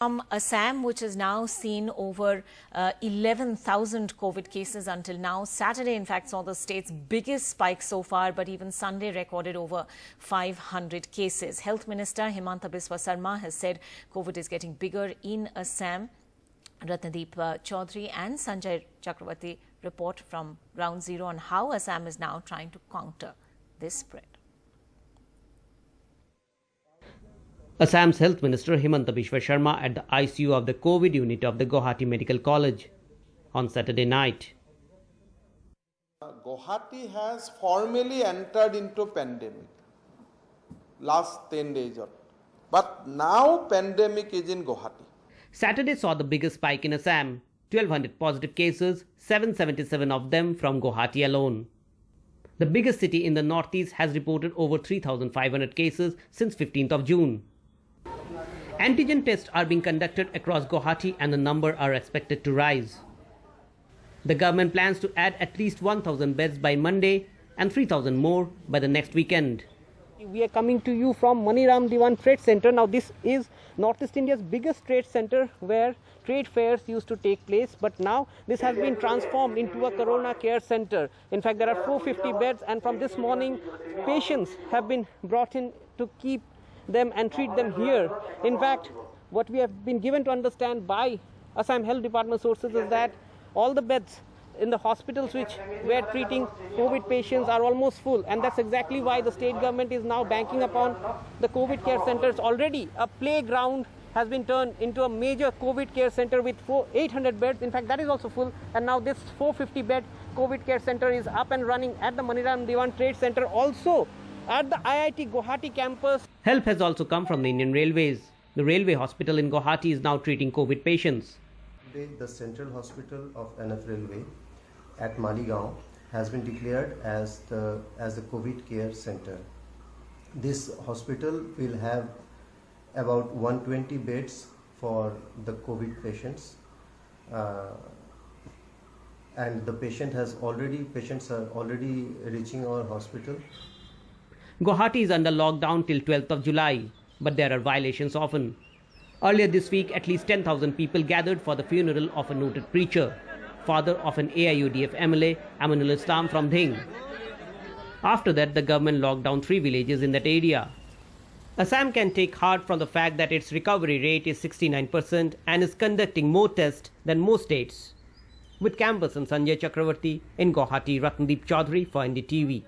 From Assam, which has now seen over 11,000 COVID cases until now. Saturday, in fact, saw the state's biggest spike so far, but even Sunday recorded over 500 cases. Health Minister Himanta Biswa Sarma has said COVID is getting bigger in Assam. Ratnadeep Chaudhary and Sanjay Chakravarti report from Ground Zero on how Assam is now trying to counter this spread. Assam's Health Minister Himanta Biswa Sarma at the ICU of the COVID unit of the Guwahati Medical College on Saturday night. Guwahati has formally entered into pandemic last 10 days, but now pandemic is in Guwahati. Saturday saw the biggest spike in Assam, 1,200 positive cases, 777 of them from Guwahati alone. The biggest city in the northeast has reported over 3,500 cases since 15th of June. Antigen tests are being conducted across Guwahati and the number are expected to rise. The government plans to add at least 1,000 beds by Monday and 3,000 more by the next weekend. We are coming to you from Maniram Dewan Trade Center. Now this is Northeast India's biggest trade center where trade fairs used to take place, but now this has been transformed into a Corona Care Center. In fact, there are 450 beds, and from this morning patients have been brought in to keep them and treat them here. In fact, what we have been given to understand by Assam Health Department sources is that all the beds in the hospitals which were treating COVID patients are almost full, and that's exactly why the state government is now banking upon the COVID care centers. Already a playground has been turned into a major COVID care center with 800 beds. In fact, that is also full, and now this 450 bed COVID care center is up and running at the Maniram Dewan Trade Center, also at the IIT Guwahati campus. Help has also come from the Indian Railways. The railway hospital in Guwahati is now treating COVID patients. Today, the Central Hospital of NF Railway at Maligaon has been declared as the COVID care center. This hospital will have about 120 beds for the COVID patients, and the patients are already reaching our hospital. Guwahati is under lockdown till 12th of July, but there are violations often. Earlier this week, at least 10,000 people gathered for the funeral of a noted preacher, father of an AIUDF MLA, Aminul Islam from Dhing. After that, the government locked down 3 villages in that area. Assam can take heart from the fact that its recovery rate is 69% and is conducting more tests than most states. With Campus and Sanjay Chakravarti in Guwahati, Ratnadeep Chaudhary for NDTV.